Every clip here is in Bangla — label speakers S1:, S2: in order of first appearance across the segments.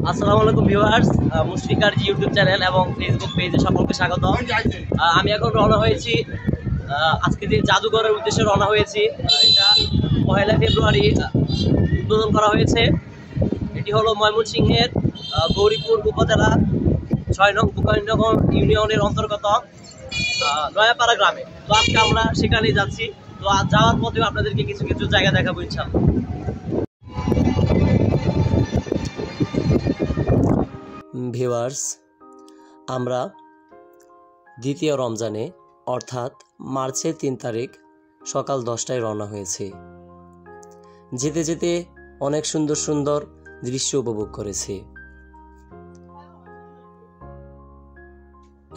S1: আসসালামু আলাইকুম ভিউয়ার্স, মুশফিকার জি ইউটিউব চ্যানেল এবং ফেসবুক পেজে সকলকে স্বাগত। আমি এখন রওনা হয়েছি আজকে যে জাদুঘরের উদ্দেশ্যে রওনা হয়েছি। এটা 1 ফেব্রুয়ারি উদ্বোধন করা হয়েছে। এটি হলো ময়মনসিংহের গৌরীপুর উপজেলা 6 নং গোপালনগর ইউনিয়নের অন্তর্গত নয়াপাড়া গ্রামে। তো আজকে আমরা সেখানেই যাচ্ছি। তো যাওয়ার পথে আপনাদেরকে কিছু কিছু জায়গা দেখাবো ইনশাআল্লাহ। ভিউয়ার্স, আমরা দ্বিতীয় রমজানে অর্থাৎ মার্চের 3 তারিখ সকাল 10টায় রওনা হয়েছি। যেতে যেতে অনেক সুন্দর সুন্দর দৃশ্য উপভোগ করেছি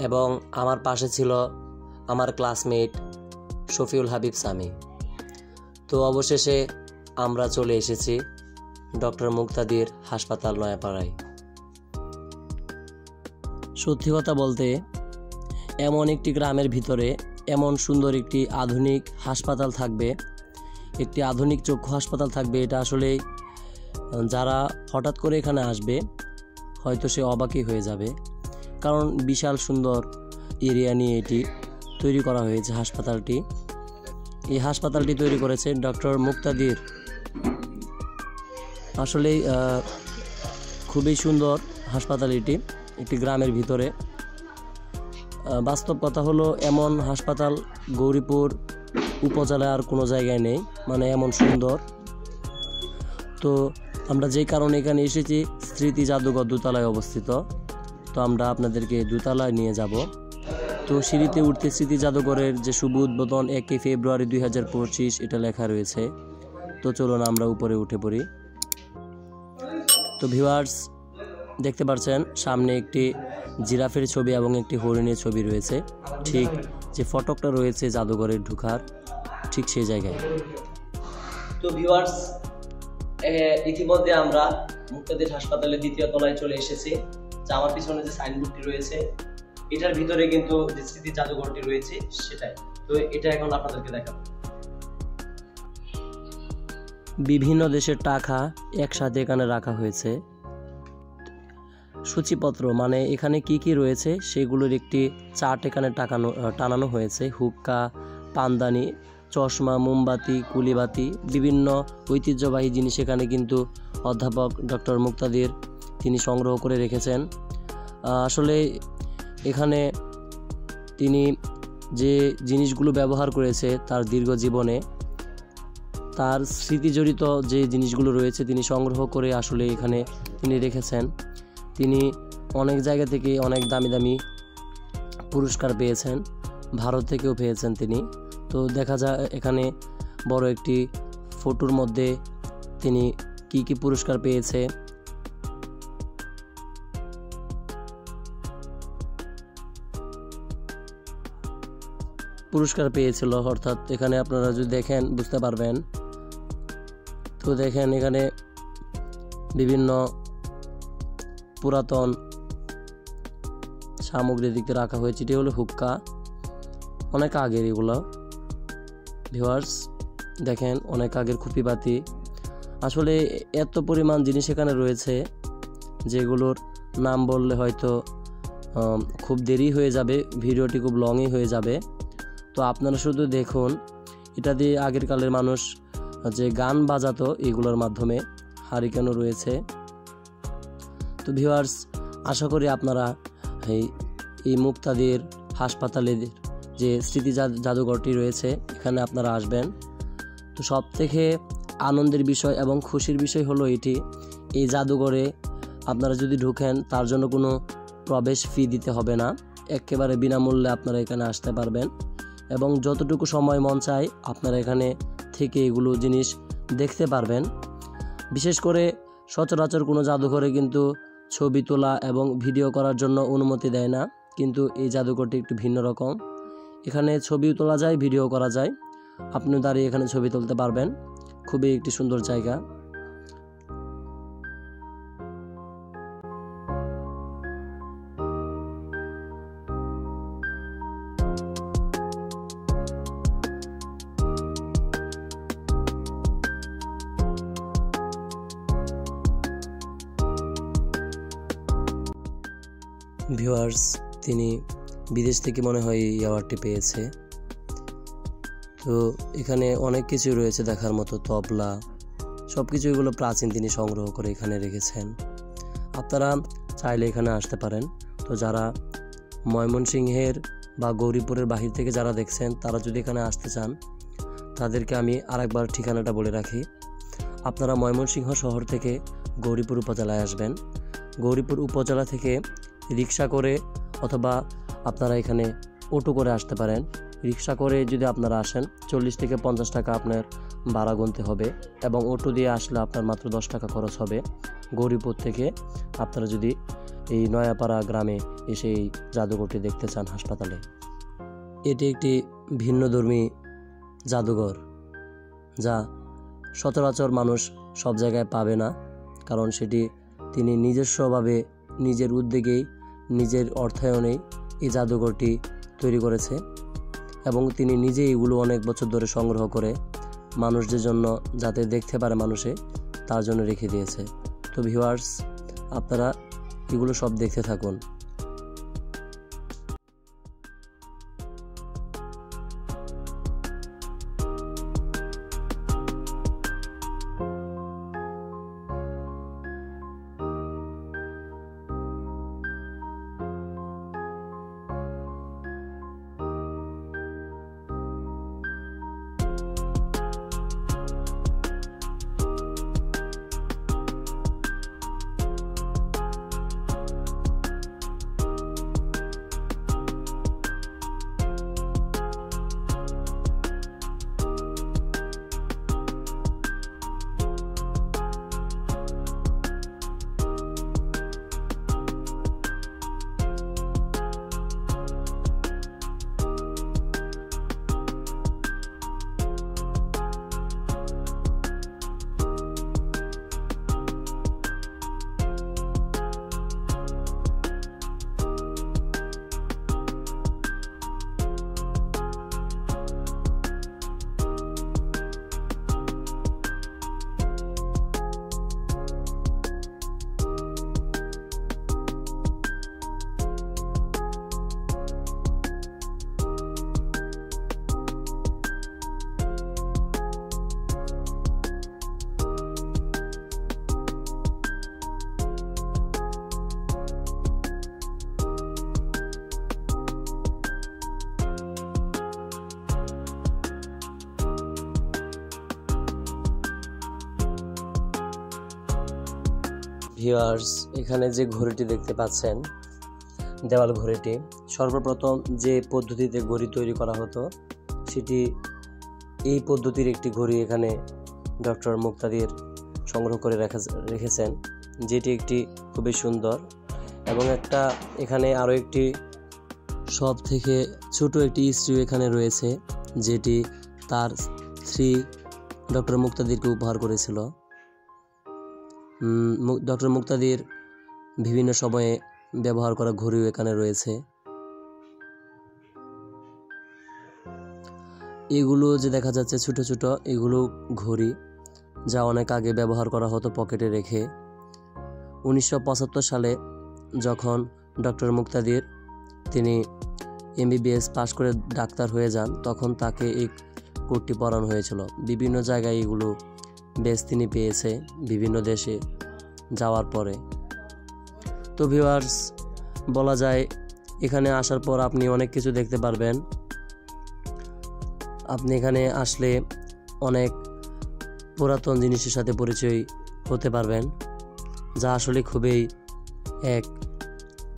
S1: এবং আমার পাশে ছিল আমার ক্লাসমেট শফিউল হাবিব সামি। তো অবশেষে আমরা চলে এসেছি ডক্টর মুক্তাদির হাসপাতাল নয়াপাড়ায়। সত্যি কথা বলতে, এমন একটি গ্রামের ভিতরে এমন সুন্দর একটি আধুনিক হাসপাতাল থাকবে, একটি আধুনিক চক্ষু হাসপাতাল থাকবে, এটা আসলে যারা হঠাৎ করে এখানে আসবে হয়তো সে অবাকই হয়ে যাবে। কারণ বিশাল সুন্দর এরিয়া নিয়ে এটি তৈরি করা হয়েছে হাসপাতালটি। এই হাসপাতালটি তৈরি করেছে ডক্টর মুক্তাদির। আসলে খুবই সুন্দর হাসপাতাল এটি, একটি গ্রামের ভিতরে। বাস্তব কথা হলো, এমন হাসপাতাল গৌরীপুর উপজেলায় আর কোনো জায়গায় নেই, মানে এমন সুন্দর। তো আমরা যেই কারণে এখানে এসেছি, স্মৃতি জাদুঘর দোতলায় অবস্থিত। তো আমরা আপনাদেরকে দোতলায় নিয়ে যাব। তো সিঁড়িতে উঠতে স্মৃতি জাদুঘরের যে শুভ উদ্বোধন 1 ফেব্রুয়ারি 2025 এটা লেখা রয়েছে। তো চলুন আমরা উপরে উঠে পড়ি। তো ভিউয়ার্স, দেখতে পাচ্ছেন সামনে একটি জিরাফের ছবি এবং একটি হরিণের ছবি রয়েছে, ঠিক যে ফটকটা রয়েছে জাদুঘরের ঢোকার ঠিক সেই জায়গায়। তো ভিউয়ার্স, ইতিমধ্যে আমরা মুক্তাদির হাসপাতালের দ্বিতীয় তলায় চলে এসেছি। যা আমার পিছনে যে সাইনবোর্ডটি রয়েছে এটার ভিতরে কিন্তু যে স্মৃতি জাদুঘরটি রয়েছে সেটাই। তো এটা এখন আপনাদেরকে দেখাবো। বিভিন্ন দেশের টাকা একসাথে এখানে রাখা হয়েছে। সূচিপত্র মানে এখানে কি কি রয়েছে সেগুলোর একটি চার্ট এখানে টানানো হয়েছে। হুক্কা, পানদানি, চশমা, মোমবাতি, কুলিবাতি, বিভিন্ন ঐতিহ্যবাহী জিনিস এখানে কিন্তু অধ্যাপক ডক্টর মুক্তাদির তিনি সংগ্রহ করে রেখেছেন। আসলে এখানে তিনি যে জিনিসগুলো ব্যবহার করেছে তার দীর্ঘ জীবনে, তার স্মৃতি জড়িত যে জিনিসগুলো রয়েছে তিনি সংগ্রহ করে আসলে এখানে তিনি রেখেছেন। তিনি অনেক জায়গা থেকে অনেক দামি দামি পুরস্কার পেয়েছেন, ভারত থেকেও পেয়েছেন তিনি। তো দেখা যায় এখানে বড় একটি ফটোর মধ্যে তিনি কি কি পুরস্কার পেয়েছে। পুরস্কার পেয়েছিল অর্থাৎ এখানে আপনারা যদি দেখেন বুঝতে পারবেন। তো দেখেন এখানে বিভিন্ন পুরাতন সামগ্রী দিকে রাখা হয়েছে। এটি হলো হুক্কা, অনেক আগের এগুলো। ভিউয়ার্স দেখেন, অনেক আগের খুপিবাতি। আসলে এত পরিমাণ জিনিস এখানে রয়েছে যেগুলোর নাম বললে হয়তো খুব দেরি হয়ে যাবে, ভিডিওটি খুব লংই হয়ে যাবে। তো আপনারা শুধু দেখুন, এটা দিয়ে আগের কালের মানুষ যে গান বাজাতো এগুলোর মাধ্যমে। হারিকেনও রয়েছে। তো ভিউয়ার্স, আশা করি আপনারা এই মুক্তাদির হাসপাতালের যে স্মৃতি জাদুঘরটি রয়েছে এখানে আপনারা আসবেন। তো সব থেকে আনন্দের বিষয় এবং খুশির বিষয় হলো এটি, এই জাদুঘরে আপনারা যদি ঢুকেন তার জন্য কোনো প্রবেশ ফি দিতে হবে না, একেবারে বিনামূল্যে আপনারা এখানে আসতে পারবেন এবং যতটুকু সময় মন চায় আপনারা এখানে থেকে এগুলো জিনিস দেখতে পারবেন। বিশেষ করে সচরাচর কোনো জাদুঘরে কিন্তু ছবি তোলা এবং ভিডিও করার জন্য অনুমতি দেয় না, কিন্তু এই জাদুঘরটি একটু ভিন্ন রকম। এখানে ছবিও তোলা যায়, ভিডিও করা যায়। আপনি দাঁড়িয়ে এখানে ছবি তুলতে পারবেন। খুবই একটি সুন্দর জায়গা। ভিউয়ার্স, তিনি বিদেশ থেকে মনে হয় এই অ্যাওয়ার্ডটি পেয়েছে। তো এখানে অনেক কিছু রয়েছে দেখার মতো, তবলা, সব কিছু এগুলো প্রাচীন তিনি সংগ্রহ করে এখানে রেখেছেন। আপনারা চাইলে এখানে আসতে পারেন। তো যারা ময়মনসিংহের বা গৌরীপুরের বাহির থেকে যারা দেখছেন, তারা যদি এখানে আসতে চান, তাদেরকে আমি আরেকবার ঠিকানাটা বলে রাখি। আপনারা ময়মনসিংহ শহর থেকে গৌরীপুর উপজেলায় আসবেন। গৌরীপুর উপজেলা থেকে রিক্সা করে অথবা আপনারা এখানে অটো করে আসতে পারেন। রিক্সা করে যদি আপনারা আসেন 40 থেকে 50 টাকা আপনার ভাড়া গুনতে হবে, এবং অটো দিয়ে আসলে আপনার মাত্র 10 টাকা খরচ হবে। গৌরীপুর থেকে আপনারা যদি এই নয়াপাড়া গ্রামে এসে এই জাদুঘরটি দেখতে চান হাসপাতালে। এটি একটি ভিন্নধর্মী জাদুঘর, যা সচরাচর মানুষ সব জায়গায় পাবে না, কারণ সেটি তিনি নিজস্বভাবে, নিজের উদ্যোগেই, নিজের অর্থায়নেই এই জাদুঘরটি তৈরি করেছে, এবং তিনি নিজেই এগুলো অনেক বছর ধরে সংগ্রহ করে মানুষদের জন্য, যাতে দেখতে পারে মানুষে, তার জন্য রেখে দিয়েছে। তো ভিউয়ার্স, আপনারা এগুলো সব দেখতে থাকুন। ভিউয়ার্স, এখানে যে ঘড়িটি দেখতে পাচ্ছেন, দেওয়াল ঘড়িটি, সর্বপ্রথম যে পদ্ধতিতে ঘড়ি তৈরি করা হতো, সেটি এই পদ্ধতির একটি ঘড়ি এখানে ডক্টর মুক্তাদির সংগ্রহ করে রেখেছেন, যেটি একটি খুবই সুন্দর। এবং একটা এখানে আরও একটি সব থেকে ছোট একটি স্ত্রী এখানে রয়েছে, যেটি তার স্ত্রী ডক্টর মুক্তাদিরকে উপহার করেছিল। ডক্টর মুক্তাদির বিভিন্ন সময়ে ব্যবহার করা ঘড়িও এখানে রয়েছে। এগুলো যে দেখা যাচ্ছে ছোট ছোট, এগুলো ঘড়ি, যা অনেক আগে ব্যবহার করা হতো পকেটে রেখে। 1975 সালে যখন ডক্টর মুক্তাদির তিনি MBBS পাশ করে ডাক্তার হয়ে যান, তখন তাকে এই কোটটি পরানো হয়েছিল। বিভিন্ন জায়গায় এগুলো বেশ তিনি পেয়েছে বিভিন্ন দেশে যাওয়ার পরে। তো ভিউয়ার্স, বলা যায় এখানে আসার পর আপনি অনেক কিছু দেখতে পারবেন। আপনি এখানে আসলে অনেক পুরাতন জিনিসের সাথে পরিচয় হতে পারবেন, যা আসলে খুবই এক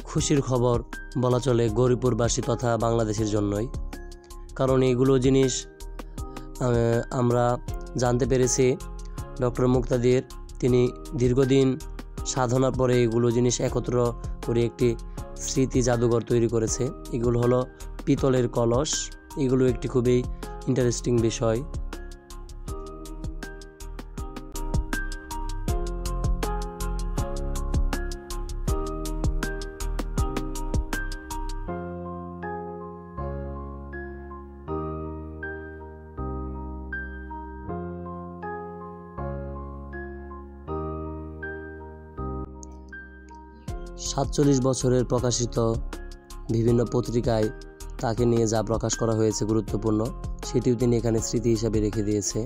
S1: খুশির খবর বলা চলে গৌরীপুরবাসী তথা বাংলাদেশের জন্যই। কারণ এইগুলো জিনিস আমরা জানতে পেরেছি ডক্টর মুক্তাদির তিনি দীর্ঘদিন সাধনার পরে এগুলো জিনিস একত্র করে একটি স্মৃতি জাদুঘর তৈরি করেছে। এগুলো হলো পিতলের কলস। এগুলো একটি খুবই ইন্টারেস্টিং বিষয়। 47 বছরের প্রকাশিত বিভিন্ন পত্রিকায় তাকে নিয়ে যা প্রকাশ করা হয়েছে গুরুত্বপূর্ণ, সেটিও তিনি এখানে স্মৃতি হিসাবে রেখে দিয়েছে।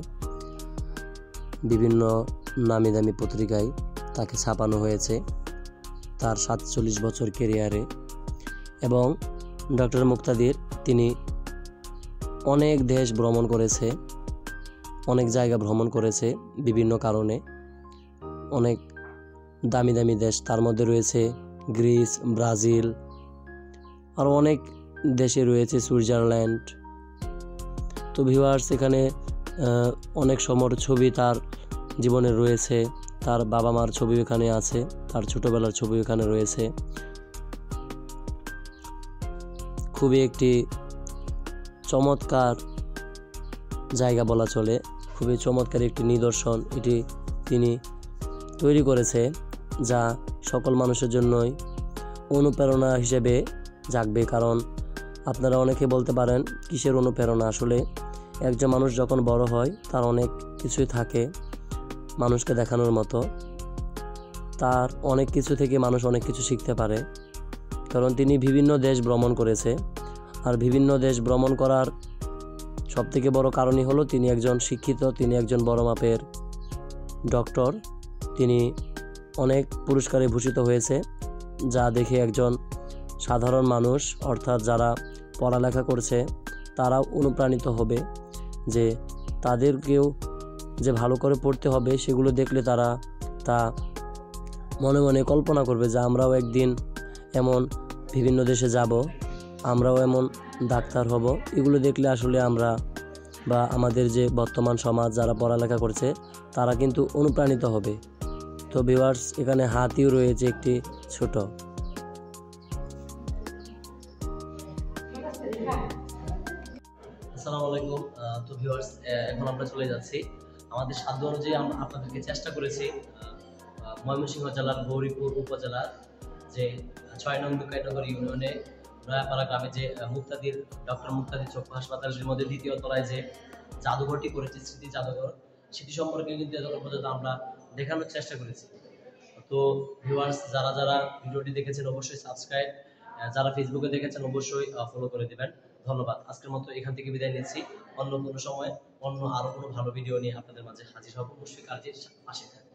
S1: বিভিন্ন নামি দামি পত্রিকায় তাকে ছাপানো হয়েছে তার 47 বছর ক্যারিয়ারে। এবং ডক্টর মুক্তাদির তিনি অনেক দেশ ভ্রমণ করেছে, অনেক জায়গা ভ্রমণ করেছে বিভিন্ন কারণে, অনেক দামি দামি দেশ, তার মধ্যে রয়েছে গ্রিস, ব্রাজিল, আরও অনেক দেশে রয়েছে সুইজারল্যান্ড। তো ভিউয়ার্স, এখানে অনেক সময়ের ছবি তার জীবনে রয়েছে, তার বাবা মার ছবি এখানে আছে, তার ছোটবেলার ছবি এখানে রয়েছে। খুবই একটি চমৎকার জায়গা বলা চলে, খুবই চমৎকার একটি নিদর্শন এটি তিনি তৈরি করেছে, যা সকল মানুষের জন্যই অনুপ্রেরণা হিসেবে জাগবে। কারণ আপনারা অনেকে বলতে পারেন কিসের অনুপ্রেরণা, আসলে একজন মানুষ যখন বড় হয় তার অনেক কিছুই থাকে মানুষকে দেখানোর মতো, তার অনেক কিছু থেকে মানুষ অনেক কিছু শিখতে পারে। কারণ তিনি বিভিন্ন দেশ ভ্রমণ করেছে, আর বিভিন্ন দেশ ভ্রমণ করার সবথেকে বড় কারণই হলো তিনি একজন শিক্ষিত, তিনি একজন বড় মাপের ডক্টর, তিনি অনেক পুরস্কারে ভূষিত হয়েছে, যা দেখে একজন সাধারণ মানুষ অর্থাৎ যারা পড়ালেখা করছে তারাও অনুপ্রাণিত হবে যে তাদেরকেও যে ভালো করে পড়তে হবে, সেগুলো দেখলে তারা তা মনে মনে কল্পনা করবে যে আমরাও একদিন এমন বিভিন্ন দেশে যাব, আমরাও এমন ডাক্তার হব। এগুলো দেখলে আসলে আমরা বা আমাদের যে বর্তমান সমাজ যারা পড়ালেখা করছে তারা কিন্তু অনুপ্রাণিত হবে। তো ভিউয়ার্স, এখানে হাতিও রয়েছে একটি ছোট।
S2: আসসালামু আলাইকুম। তো ভিউয়ার্স, এখন আমরা চলে যাচ্ছি আমাদের সাধ্য অনুযায়ী আমরা আপনাদেরকে চেষ্টা করেছি ময়মনসিংহ জেলার গৌরীপুর উপজেলার যে 6 নং দুকাইনগর ইউনিয়নে নয়াপাড়া গ্রামে যে মুক্তাদির ডক্টর মুক্তাদির চক্ষু হাসপাতালের মধ্যে দ্বিতীয় তলায় যে জাদুঘরটি করেছে, স্মৃতি জাদুঘর, সেটি সম্পর্কে কিন্তু এতক্ষণ পর্যন্ত আমরা দেখানোর চেষ্টা করেছি। তো ভিউয়ার্স, যারা যারা ভিডিওটি দেখেছেন অবশ্যই সাবস্ক্রাইব, যারা ফেসবুকে দেখেছেন অবশ্যই ফলো করে দিবেন। ধন্যবাদ। আজকের মতো এখান থেকে বিদায় নিচ্ছি। অন্য কোনো সময় অন্য আরো কোনো ভালো ভিডিও নিয়ে আপনাদের মাঝে হাজির হব। অবশ্যই কাজের পাশে থাকবেন।